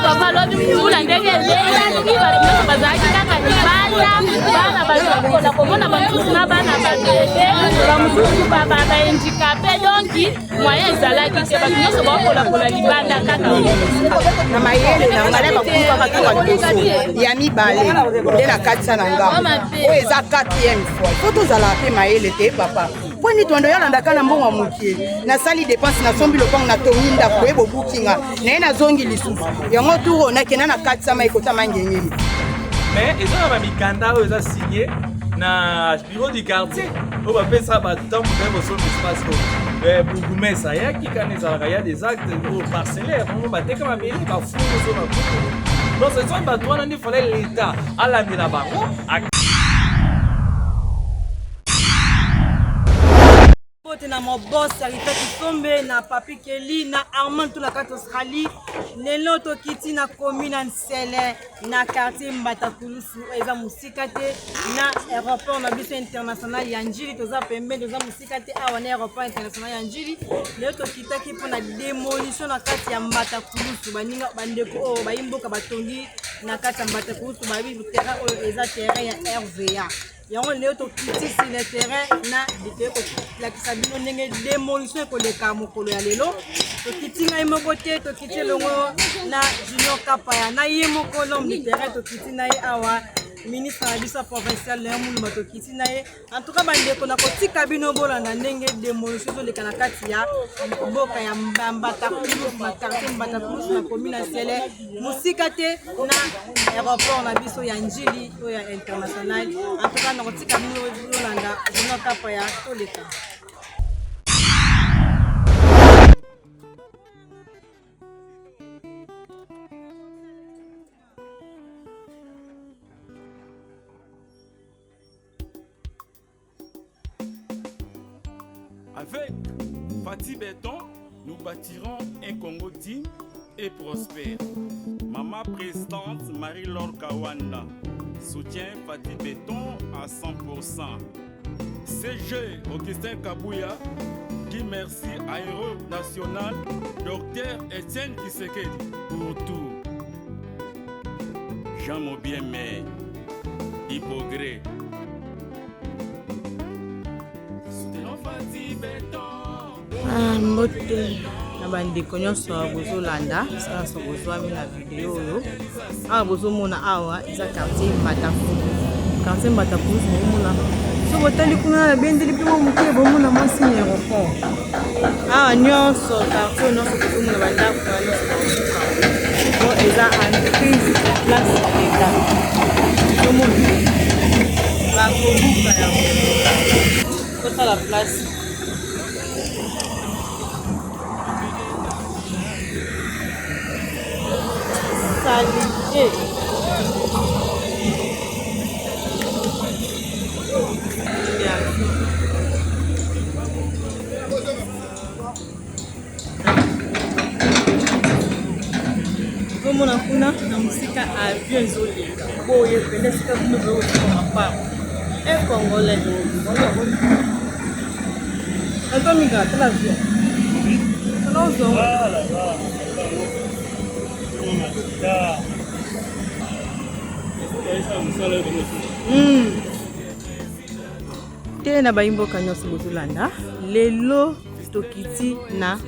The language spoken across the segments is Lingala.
papa lobi mvula ndenge ndenge bazalaki kaka libanda bana bazokola komona bamosusu na bana babebe bamosusu bahandikape donki moyen ezalaki te bato nyonso bakolakola libanda kaka na mayele na ngala bakufa batuka liboso ya mibale nde na kati na ngambo oyo eza 4e fois fo tozala mpe mayele te papa poni tondo yalandaka na mbongo mokie nasali dépense nasombi lopango na tongi ndako boye bobukinga naye nazongi lisusu yango turo nakenda na 400 ekota mangengeli mais eza na mikanda oyo eza signé na bureau du quartier oyo bapesa batambo mpe bosombi espace oyo bourgmestre ayaki kana ezalaka ya des actes parcellaires bango bateka mabele bafungo so bafungo donc ce sont bato wana nde fallait l'état alandela bango na mobos Arita Kitombe na Papi Kelly na Armand tout la carte Australie lelo tokiti na commune Nsele na quartier Mbatakulusu eza musika te na aéroport na biso international ya Njili toza pembe toza musika te awa na aéroport international ya Njili lelo tokitaki pona démolition na kati ya Mbatakulusu baninga bandeko o bayimboka batongi na kati ya Mbatakulusu babi terrain oyo eza terrain ya RVA yango leo tokiti sur le terrain na biteko la kisabino ndenge démolition ekoleka mokolo ya lelo tokiti ngai moko te tokiti longo na Junior Kapaya na ye moko l'homme de terrain tokiti na ye awa ministre na biso provincial ya muluma tokiti na ye en tout cas bandeko na kotika bino bolanda ndenge démolition ezoleka na kati ya mboka ya Mbatakulusu na quartier Mbatakulusu na commune Nsele musika te na aéroport na biso ya Njili oyo ya international en tout cas na kotika bino bolanda Junior Kapaya toleka. Avec Fati Béton, nous bâtirons un Congo digne et prospère. Maman présidente Marie-Laure Kawanda soutient Fati Béton à 100%. CG Augustin Kabouya, Guy Merci Aéro National, Dr Etienne Kisekedi pour tout. Jean Mobiemé, Hypogré. Mbote na bandeko nyonso bozolanda sala so bozwami na video oyo awa bozomona awa eza quartier Mbatakulusu quartier Mbatakulusu bomona so botali kuna na bendeli mpe moke bomona mwasi ya aéroport awa nyonso quartier nyonso bozomona bandako na nyonso bon eza entreprise place d'État bomona bakobuka yango kotala place qualité. Comme on a kuna na musika avion ezoleka boye pende sika kuno bo kwa un congolais atomiga l'avion te na baimboka nyonso bozolanda lelo tokiti na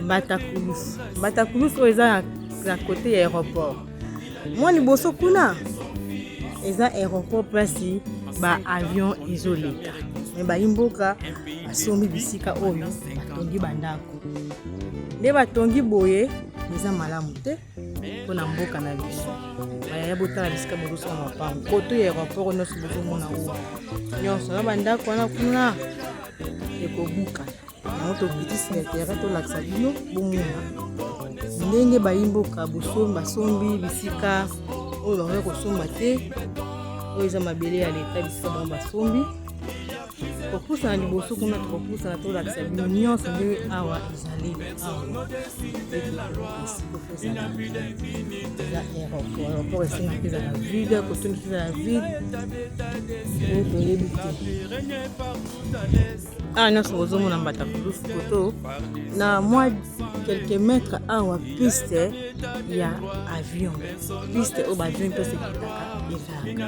Mbatakulusu. Mbatakulusu oyo eza na kote ya aéroport mwa liboso kuna eza aéroport place ba avion ezoleka me baimboka basombi bisika oyo batongi bandako nde batongi boye eza malamu te mpona mboka na biso bayaya botala bisika bozosala mapango koto ya aéroport nyonso bozomona oyo nyonso na bandako wana kuna ekobuka yango tokitisi na terrain tolakisa bino bomona ndenge bayimboka basombi bisika oyo bango kosomba te oyo eza mabele ya leta bisika bango basombi tokopusa na liboso kuna tokopusa na tolakisa bino nyonso ndenge awa ezali aéroport esengaki ezala vide kotondiki ezala vide toyebi te awa nyonso bozomona mbata kulusu koto na mwa quelques mètres awa piste ya avion piste oyo baavion mpe sekitaka ezalaka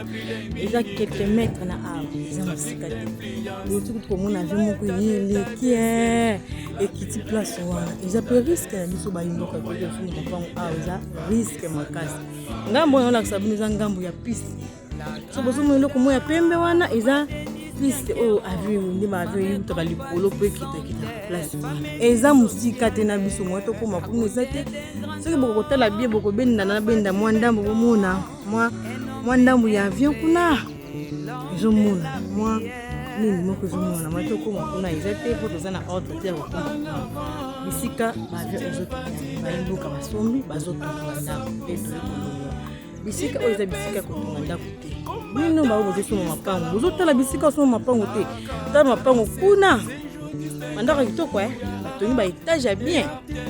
eza quelques mètres na awa eza mosika te botuku tokomona avion moko eleki ekiti place wana eza mpe riske na biso bayimboka kotefu mopango awa eza riske makasi ngambo oyo olakisa bino eza ngambo ya piste so bozomona eloko moko ya pembe wana eza piste oyo avion nde baavion eyutaka likolo mpo ekita place wana eza mosika te na biso mwa tokoma kuna eza te soki bokotala bie bokobenda na benda mwa ndambo bomona mwa ndambo ya avion kuna ezomona mwa nini moko ezomona mwa tokoma kuna eza te po toza na ordre te ya kokoma bisika baavion ezokita bayimboka basombi bazotonga ndako mpe toyekolonga bisika oyo eza bisika kotonga ndako te bino bao bozosoma mapango bozotala bisika osoma mapango te tala mapango kuna mandako ya kitoko batongi baetage ya bien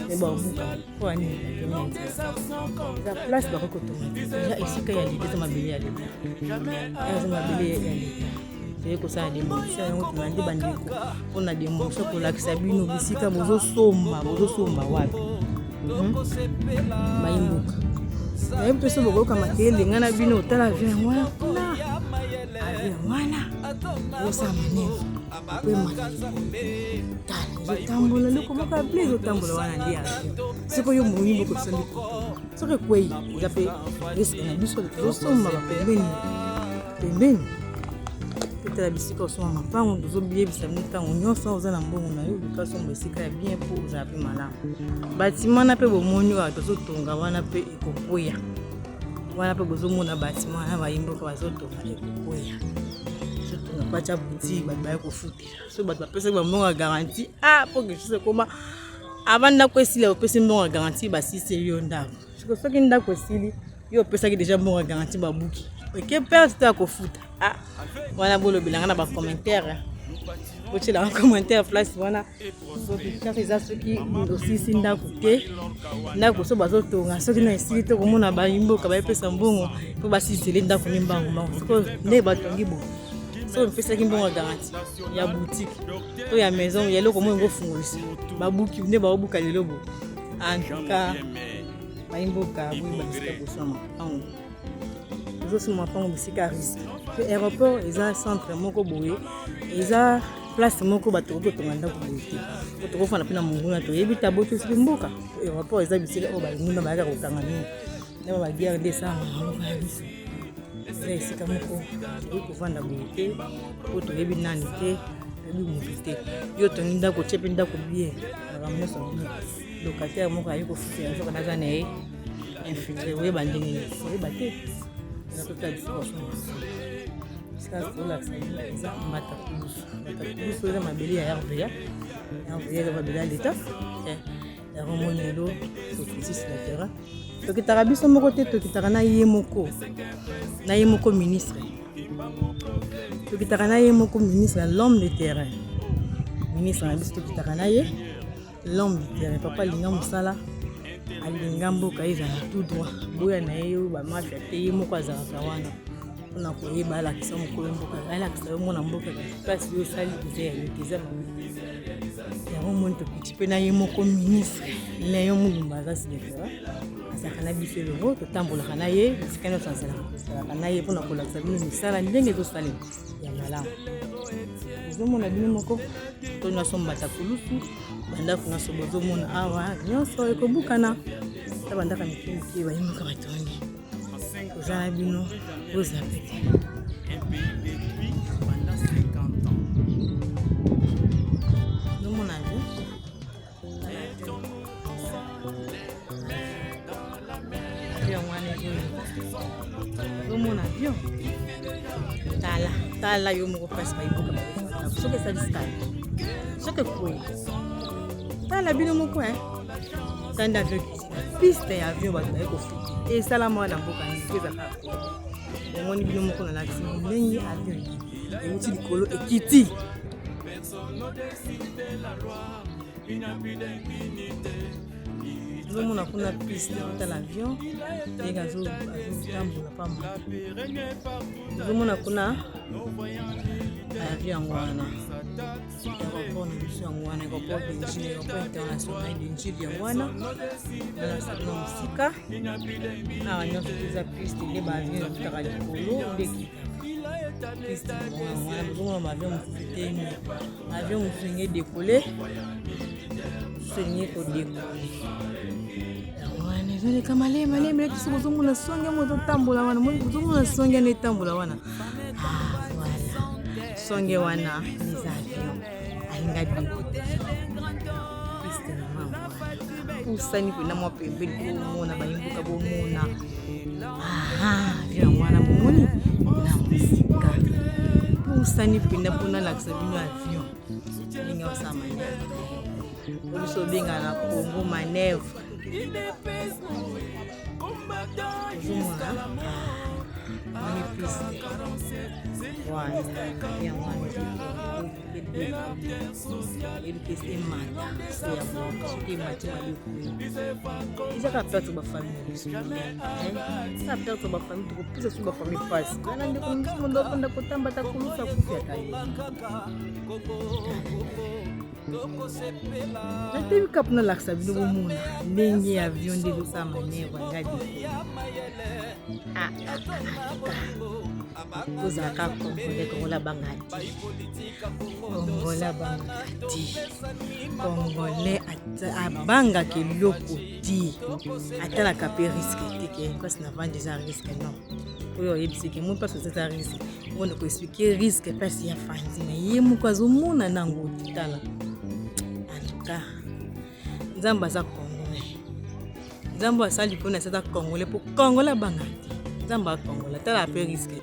me baobuka mpo anini eza place bakoki kotonga eza esika ya leta eza mabele ya leta eza mabele ya leta toye kosala demotion yango tona nde bandeko mpona demotion kolakisa bino bisika bozosomba wapi bayimboka naye mpe so bokoyoka makele ngai na bino otala avion wana kuna avion wana osala maneve mpe makele tala ezotambola loko moko ya ble ezotambola wana nde avion siko yo moyimbo kosambi koto soki ekwei eza mpe riske na biso tozosomba bapembeni tala bisika osoma mapango tozobiyebisa bino ntango nyonso oza na mbongo na yo okasomba esika ya bien mpo ozala mpe malamu batima wana mpe bomoni oyo tozotonga wana mpe ekokweya wana mpe bozomona batima wana bayimboka bazotonga ekokweya zotonga patya boutique bato baya kofutela so bato bapesaki bambongo ya garanti mpo quelque ekoma avant ndako esili opesi mbongo ya garanti basiseli yo ndako soki ndako esili yo opesaki deja mbongo ya garanti babuki eke perte te ya kofuta wana bolobelanga na bacommentaire otyela bacommentaire place wana soki eza soki osisi ndako te ndako so bazotonga soki na esili te komona bayimboka bayepesa mbongo mpo basisele ndako nimbango siko nde batongi bo so mpesaki mbongo ya garanti ya boutique to ya maison ya eloko moyo ngofungolisa babuki nde baobuka lelo bo antuka bayimboka boyi babisika kosama mapango ezosoma mapango bisika risque aéroport eza centre moko boye eza place moko bato kotonga ndako boye te po tokofanda mpe na monguna toyebi tabo tosiki mboka aéroport eza bisika oyo banguna bayaka kokanga nini ndaba baguerre nde esala moko ya biso eza esika moko toyebi kovanda boye te po toyebi nani te toyebi motu te yo tongi ndako tie mpe ndako bien makambo nyonso bien locataire moko ayi kofutela soki naza na ye infiltré oyeba ndenge nini oyeba te natota discussion sika tolakisa eza mbata kulusu eza mabele ya RVA eza mabele ya leta yango monelo tokitisi na terrain tokitaka biso moko te tokitaka na ye moko ministre tokitaka na ye moko ministre l'homme de terrain ministre na biso tokitaka na ye l'homme de terrain papa alinga mosala alinga mboka ezala tout droit boya na ye oyo bamafia te ye moko azalaka wana mpona koyeba alakisa mokolo mboka alakisa yo mona mboka place oyo osali eza ya yote eza yango moni tokiti mpe na ye moko ministre leyo molumba aza sidefera azalaka na biso elongo totambolaka na ye bisika nyonso azalaka na ye mpona kolakisa bino misala ndenge ezosalema ya malamu ozomona bino moko to nyonso mbata kulusu bandako nyonso bozomona awa nyonso ekobukana ta bandaka mikemike bayimboka batongi oza na bino ozape te nomona avion wana ozomona avion tala yo moko place bayimboka batongi soki esalisi tala soki ekweyi tala bino moko tanda avion piste ya avion bato baye kofuta esalama wana mboka ndike ezaka omoni bino moko na lakisi ndenge avion euti likolo ekiti Personne n'a décidé la loi, il n'y a plus d'impunité. Nous avons une piste dans l'avion, et nous avons pas mal. Nous avons un avion international d'Injili Wana, songe wana nizavyo aingabi piste na mama usani kuna mapembeni kuona bayimbuka bomona vya mwana mumuni na musika usani pinda pona laksa bino avion ninga osama uliso binga na Congo manevre zumuna mani piste wana ya mwana ele piste mata se ya mwana que mata ali já captou toda a família captou toda a família tu precisa sua família faz ana ndio kumshondo kwenda kutamba takulusa kufia kai nataka kapna laksa bino muna ndenge avion de lusa maneva ngadi kuzaka kongola bangati kongole abanga kiloko ti atala kape risque tike parce na vendre des risques non oyo yebisiki mu pas c'est un risque on doit expliquer risque parce ya fanzi mais yemu kwazo muna nango titala antuka nzamba za kongole nzamba sali pona sa kongole pour kongola bangati nzamba kongola tala pe risque.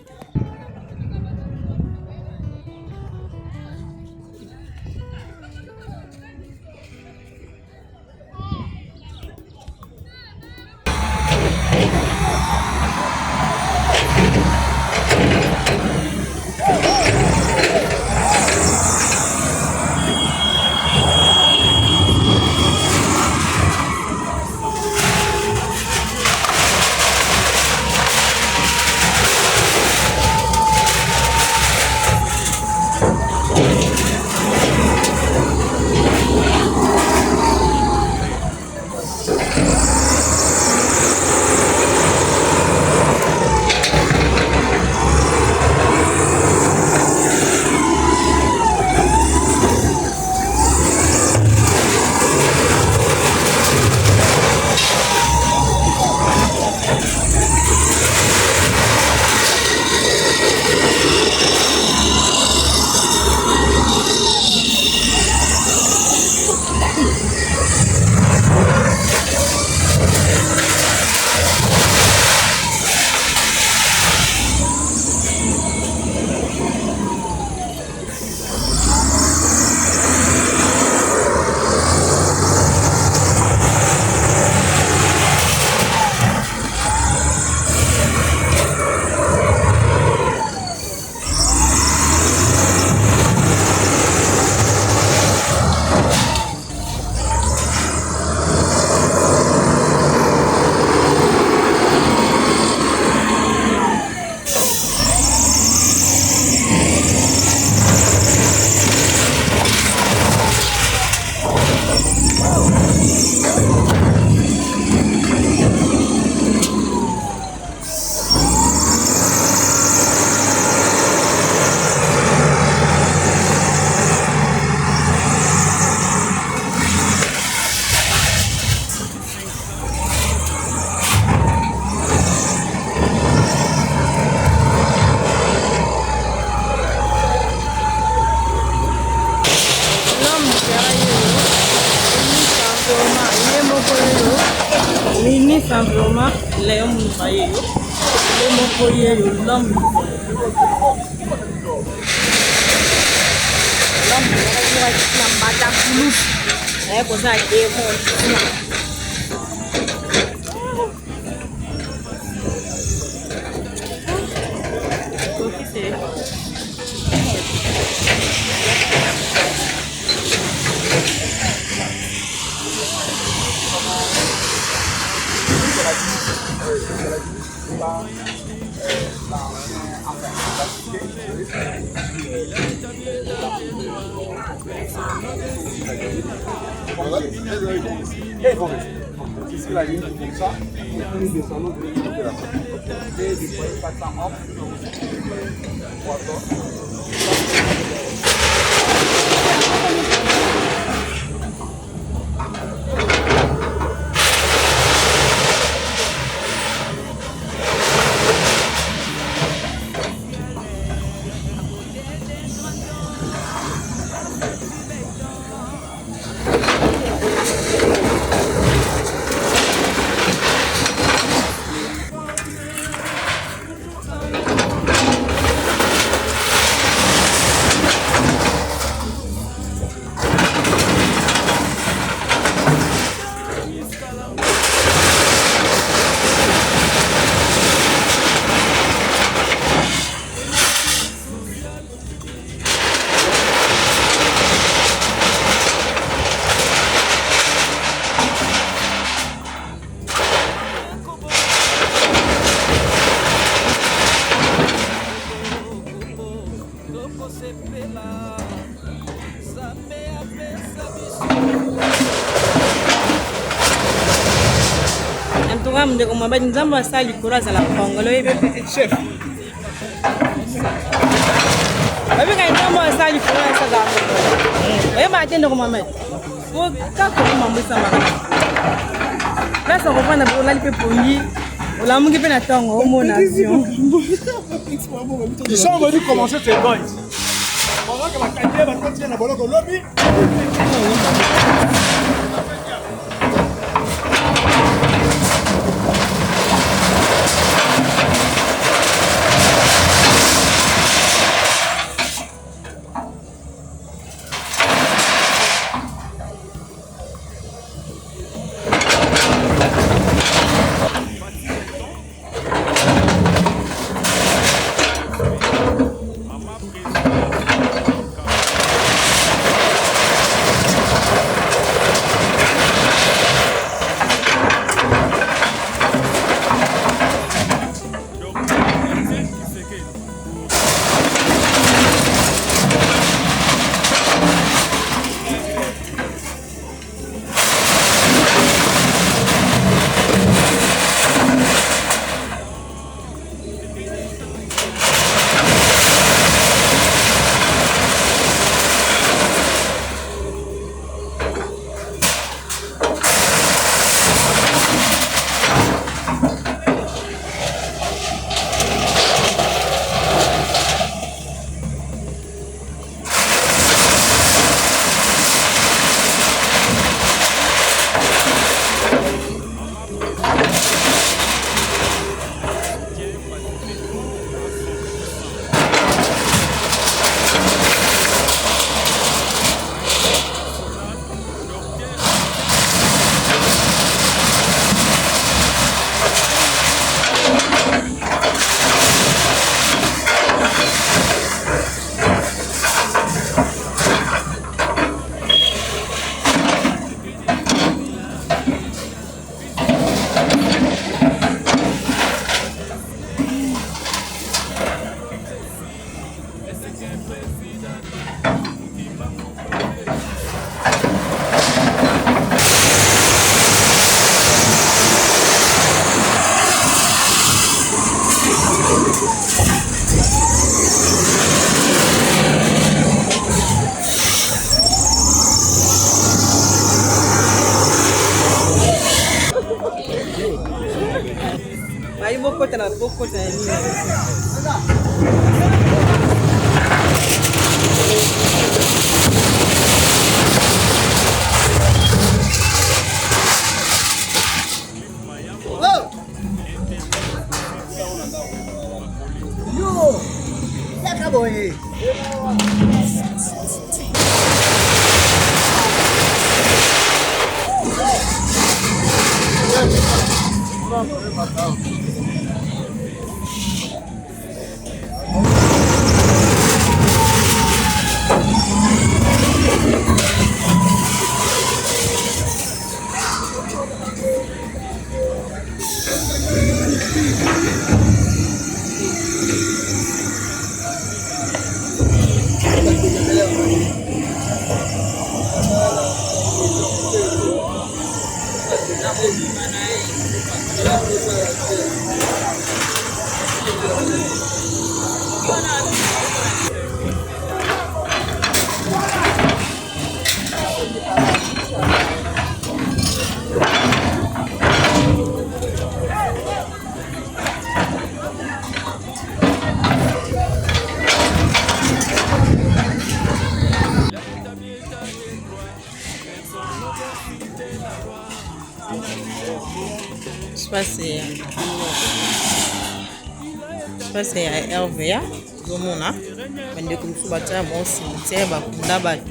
Simplement, les hommes les l'homme Ici, la ligne comme ça, nous descendons de l'île de la côte. Et du point 400 hommes, 3 ndeko mabadi nzambe asala likolo azala kongolo yebe petit chef babika nzambe asala likolo asala oyeba ate ndeko mamadi kako mamwisa mama place akofanda olali mpe pongi olamuki mpe na ntongo omona avion Ils sont venus commencer ces boys. Pendant que ma carrière va continuer dans le lobby. Espace ya RVA zomona bandeko mosusu batia mo cimetière bakunda bato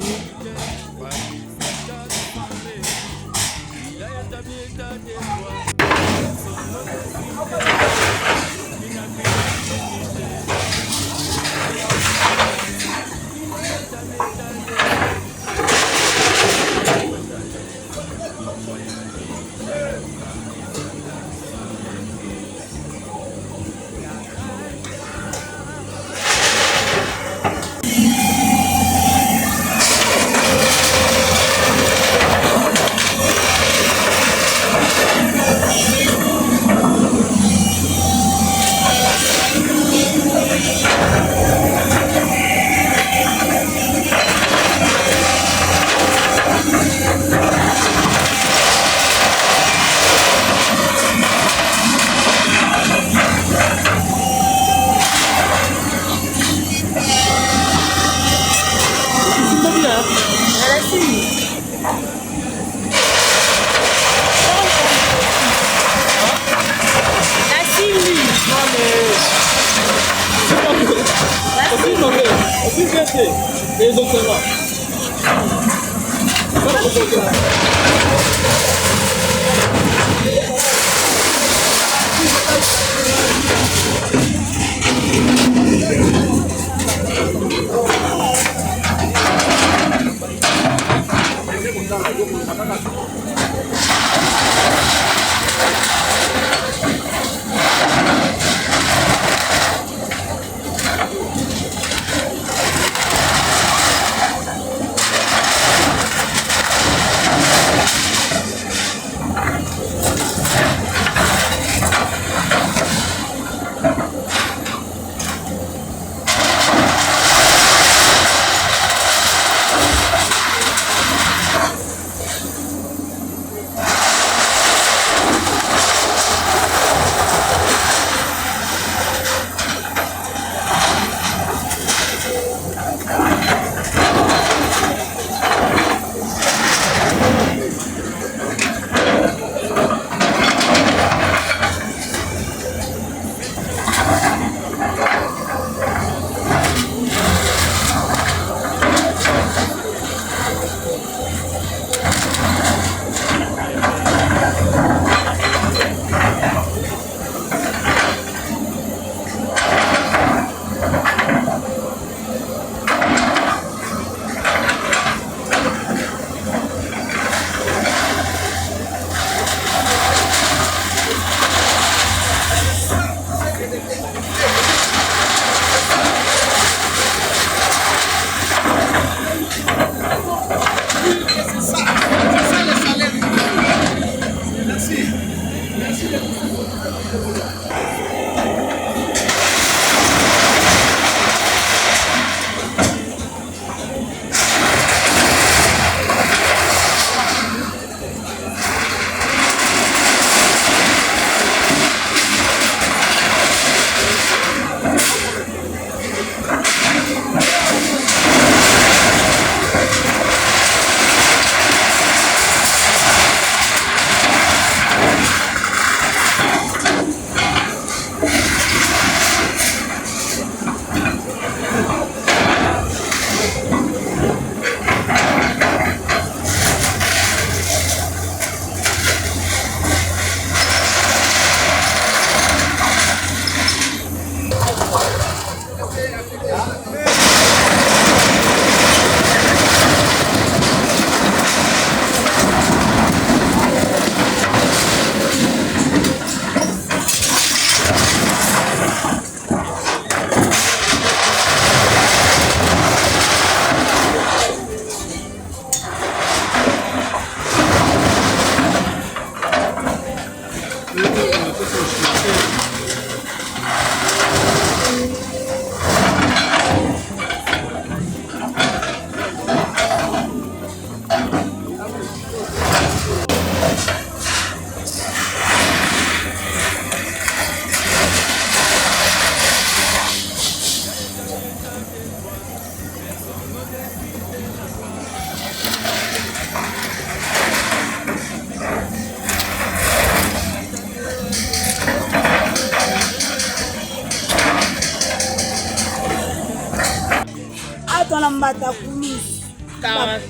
Mbatakoulous.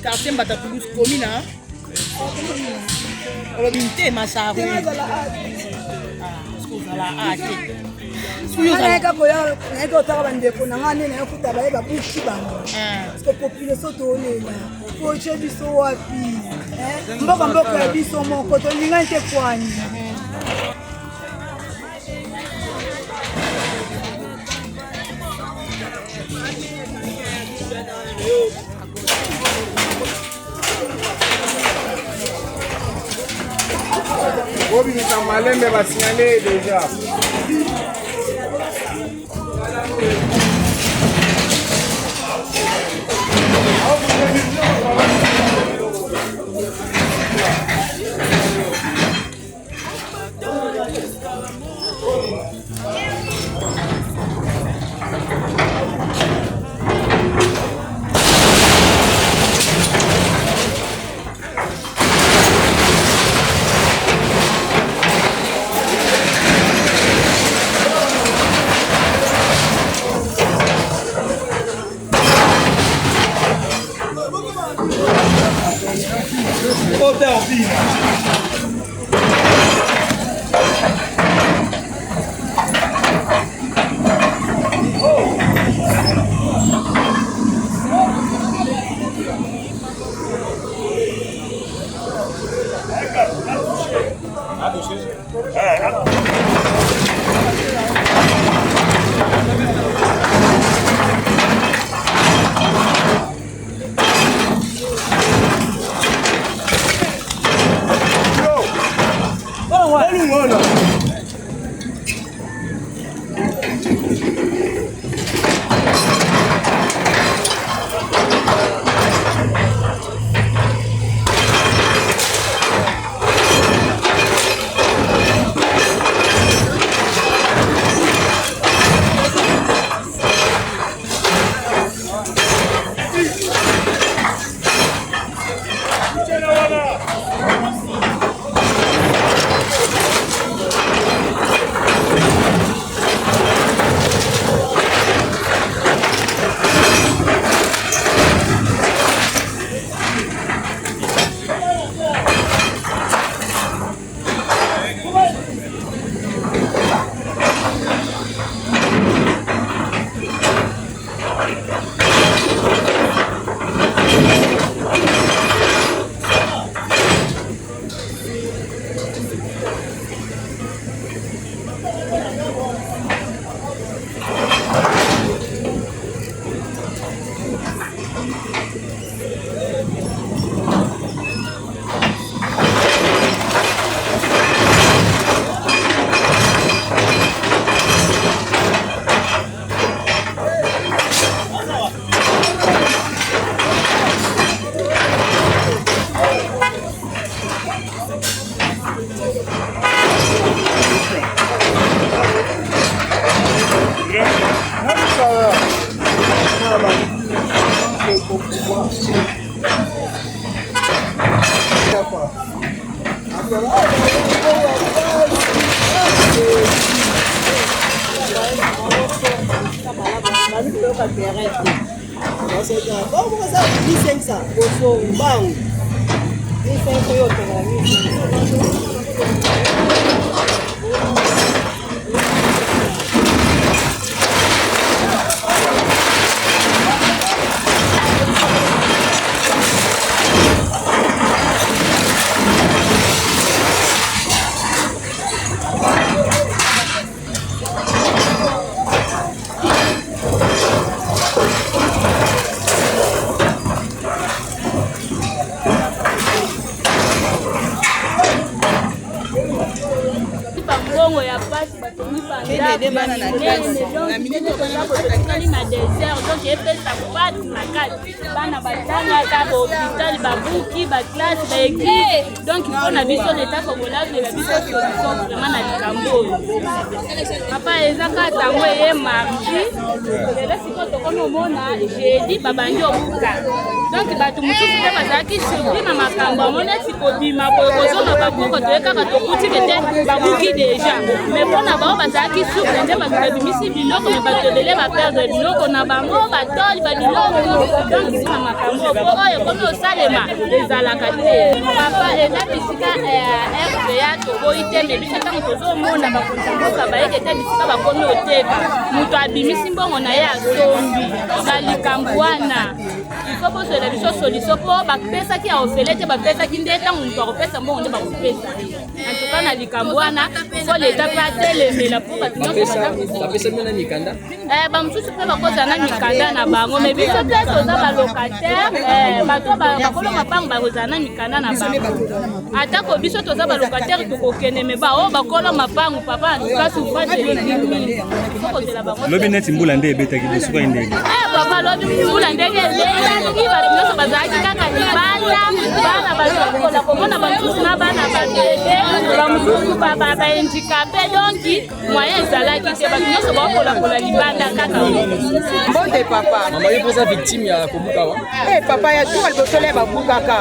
Quartier Mbatakoulous, commune, hein? Unité, ma chère. Nayeka kotala bandeko na nga nde nayokuta bayeba buki bango parceke population toolela poche biso wapi mboka ya biso moko tolingani te kwani Obimisa malembe basignale déjà. Donc il faut na biso l'état congolais de la biso solution vraiment na likambo. Papa ezaka tango ye mardi lelo siko tokomo mona jeudi babangi obuka. Donc batu mususu te bazaki surpris na makambo mona siko bima ko kozonga baboko toyekaka tokuti kete babuki déjà. déjà mais mpona bao bazalaki souple nde bato babimisi biloko me bato ebele baperdre biloko na bango batoli babiloko donc na makambo po oyo komi osalema ezalaka te papa eza bisika RVA toboyi te me biso ntango tozomona bakonzi mboka bayeke te bisika bakomi oteka moto abimisi mbongo na ye asombi na likambo wana ifo bozwela biso solution po bapesaki ya ofele te bapesaki nde ntango moto akopesa mbongo nde bakopesa antuka na likambo wana fo leta mpe atelemela po bato nyonso bamosusu mpe bakozala na mikanda na bango me biso mpe toza balocataire bato bakolo mapango bakozala na mikanda na bango atako biso toza balocataire tokokende me bao bakolo mapango papa antuka souffrance eleki fokozela bango lobi neti mbula nde ebetaki bosuka ndenge papa lobi mbula ndenge ebetaki bato nyonso bazalaki kaka libanda bana bazokola komona bamosusu na bana babebe bamosusu bahandikape donki moyen ezalaki te bato nyonso bakolakola libanda kaka mbote papa mama yo mpoza victime ya kobuka wa papa ya tuka liboso le babukaka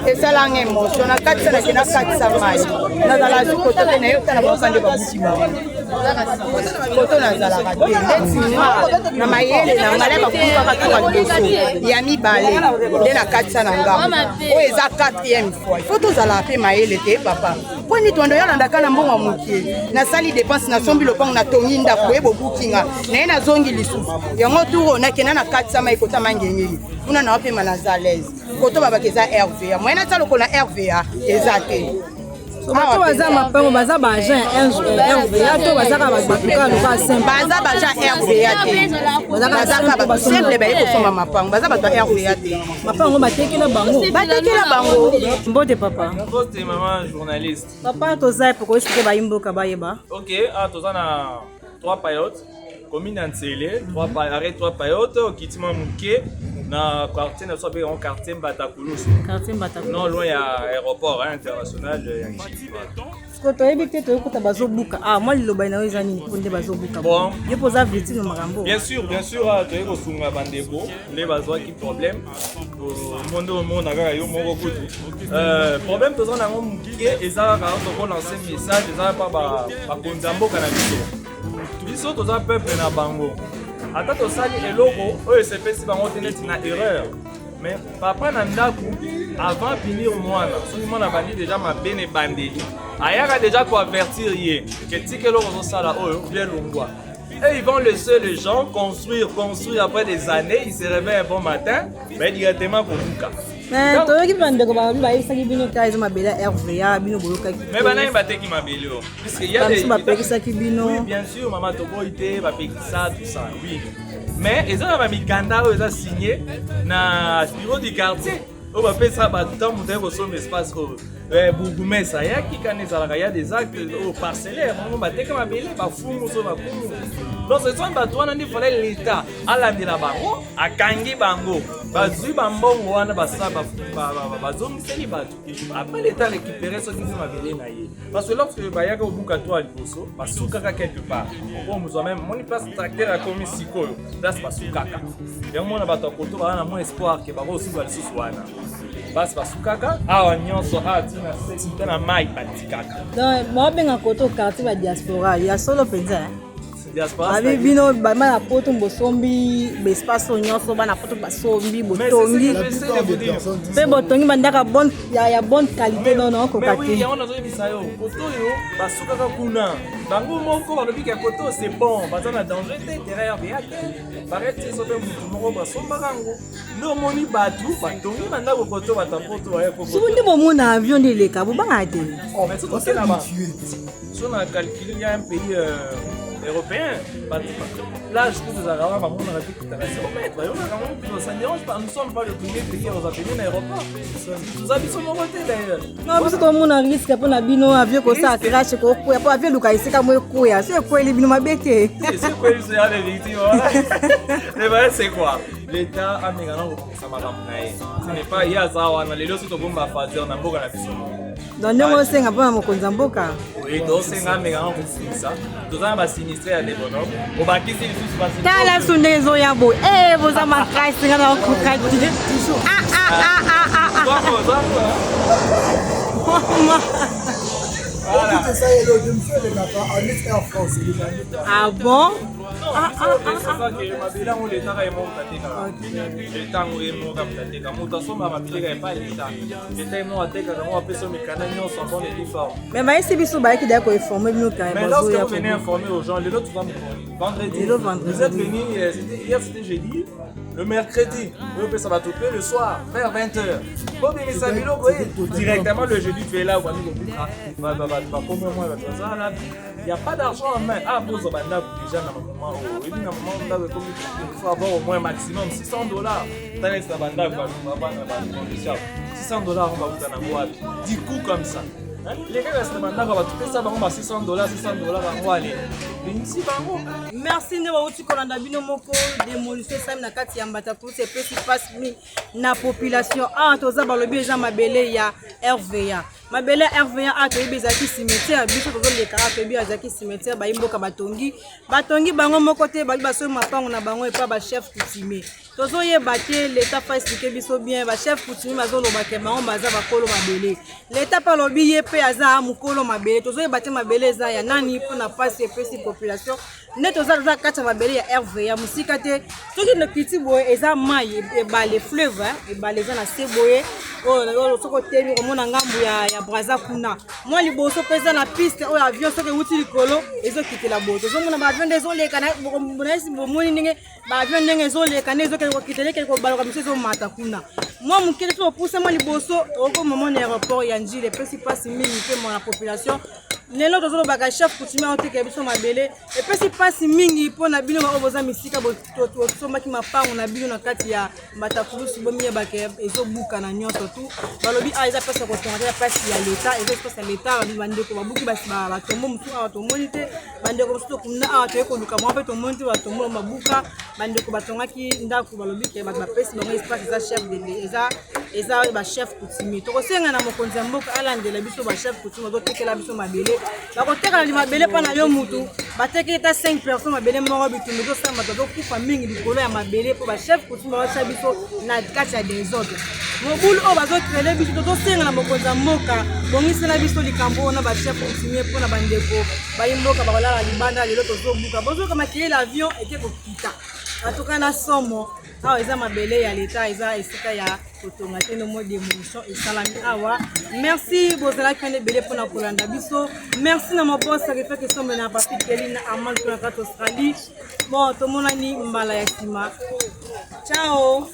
esalanga émotion na katisa na kena katisa mai nazala zu koto te na yo tala baoka nde babuki koto nazalaka te ndeti na mayele na ngala babukaka tuka liboso ya mibale nde na katisa na ngambo oyo eza 4e fois ifo tozala mpe mayele te papa poni tondo yolandaka na mbongo mokie nasali dépense nasombi lopango natongi ndako ye bobukinga naye nazongi lisusu yango turo nakenda na katisa mai kota mangengeli kuna na wapema naza lese koto babaka eza RVA moye naza lokola RVA eza te bato baza mapango baza baagent RVA to bazaka batuka loka simple baza baagent RVA te bazaka basimple baye kosomba mapango baza bato ya RVA te mapango batekela bango mbote papa mbote mama journaliste papa toza poko expliquer bayimboka bayeba ok toza na 3 payotes commune ya Ntsele 3 payotes okitima moke na quartier na sobe en quartier Mbatakulusu non loin ya aéroport international ya Nchiki ko toyebi te toyokota bazobuka moi liloba na eza nini po nde bazobuka bon ye poza victime makambo bien sûr toyei kosunga bandeko nde bazwaki problème monde omona kaka yo moko kutu problème toza nango mokike eza kaka tokolance message eza pa bakonzi ya mboka na biso toza peuple na bango ata tosali eloko oyo esepesi bango te neti na erreur mais papa na ndako avant punir mwana soki mwana bandi déjà mabene bandeli ayaka déjà koavertir ye ke tika eloko ozosala oyo bien longwa et ils vont laisser les gens construire après des années ils se réveillent un bon matin mais directement kobuka toyoki bandeko bayebisaki bino ta eza mabele ya RVA bino boyokaki mais banani bateki mabele oyo puisque bapekisaki bino oui bien sûr mama toboyi te bapekisa tout ça oui mais eza na bamikanda oyo eza signé na bureau du quartier oyo bapesa bato ntango moto aye kosomba espace oyo bourgmestre ayaki kana ezalaka ya des actes oyo parcellaire bango bateka mabele bafumu so bakumu donc ce sont bato wana nde fallait l'état alandela bango akangi bango bazwi bambongo wana bazongiseli bato après l'état récupéré soki nde mabele na ye parce que lorsque bayaka kobuka to ya liboso basukaka quelque part opo mozwa même moni place tracteur akomi sikoyo place basukaka yango mona bato ya koto baa na mwa espoir ke bakosuka lisusu wana basi basukaka awa nyonso atina sete na mai batikaka donc baobenga koto quartier ba diaspora ya solo mpenza abi bino bana poto bosombi bespace nyonso bana poto basombi botongi mpe botongi bandaka ya bonne qualité nono kokati oui yango nazoyebisa yo koto oyo basukaka kuna bango moko balobi ke koto c'est bon baza na danger te derrière beyate barete so mpe mutu moko basombaka yango nde omoni bato batongi bandako koto bata poto baye soki nde bomona avion nde eleka bobanga te so na calcule ya un pays européen, là je trouve que ça va vraiment ça ne dérange pas, nous sommes pas le premier pays européen à l'aéroport. Nous habitons mon côté d'ailleurs. Non, parce que tout le monde a risque pour un bino avion comme ça, crash, pour pas avion le cas ici comme quoi, c'est quoi les bino mabété. C'est quoi c'est la vérité voilà. C'est quoi? L'État américain ça m'a ramené. Ce n'est pas hier ça on a les lois sur bomba fazer na mboka na biso. Donc nous senga pa mokonzi mboka. Oui, donc senga américain ko ça. Tozana ba sinistré ya debono. Obakisi lisusu ba. Tala sundezo ya bo. Vous avez ma crasse senga na kokati. Ah bon? Mais maïs biso ba qui d'accord informer nous quand même. Mais lorsque vous venez informer aux gens, le l'autre vendredi. Vous êtes venus hier c'était jeudi. Le mercredi, ça va tout le soir, vers 20h. Directement le jeudi, tu es là, il n'y a pas d'argent en main. Ah, vous avez déjà il faut avoir au moins maximum $600. $600, on va vous en 10 coups comme ça. Les gars, c'est maintenant qu'on va tout ça, $600, merci ne wauti kolanda bino moko démolition sam na kati ya Mbatakoulou c'est petit passe na population ah toza balobi eza mabele ya RVA mabele RVA a to bezaki cimetière biso tozo le karato bi azaki cimetière ba imboka batongi bango moko te bali baso mapango na bango et pas ba chef coutumier tozo yeba te l'état fa expliquer biso bien ba chef coutumier bazo loba ke bango baza bakolo mabele l'état pa lobi ye pe aza mukolo mabele tozo yeba te mabele eza ya nani pour na passe petit population neto za kata mabele ya RVA musika te soki le petit boy eza mai e ba les fleuves e ba les na seboye o soko temi ko mona ngambu ya braza kuna moi liboso pesa na piste o avion soki uti likolo ezo kitela boto zo mona ba avion dezo leka na bonesi bomoni ninge ba avion ndenge ezo leka na ezo ko kitele ko baloka misezo mata kuna moi mukele to pousse moi liboso oko moment na aéroport ya njile pesi passe mingi ke mon population lelo tozolo baka chef coutumier oteke biso mabele et pesi passe mingi pona bino ba oboza misika bo to somaki mapango na bino na kati ya Mbatakoulou sibomiye bake ezo buka na nyonso tu balobi a eza pesa ko tonga passe ya l'état ezo pesa l'état bande ko babuki basiba batombo mutu a batomoni te bande ko mutu kuna a to ko luka mo pe tomoni te batombo mabuka bande ko batongaki ndako balobi ke ba pesi bango espace za chef de eza ba chef coutumier to ko senga na mokonzi ya mboka alandela biso ba chef coutumier zo tekela biso mabele bakoteka na mabele pa na yo mutu bateki ta 5 personnes mabele moko bitumbi zo samba to kufa mingi likolo ya mabele po ba chef coutumier ba biso na kati ya désordre mobulu o bazo krele biso to senga na mokonzi ya mboka bongisi na biso likambo na ba chef coutumier po na bandeko ba imboka bakolala libanda lelo to zo buka bozo kama kiye l'avion ete ko kita atoka na somo awa eza mabele ya l'état eza esika ya kotonga te no mo démolition esalami awa merci bozala kende bele pona kolanda biso merci na maboss refait que sombe na papi Kelly na Armand pour la carte Australie bon to monani mbala ya sima ciao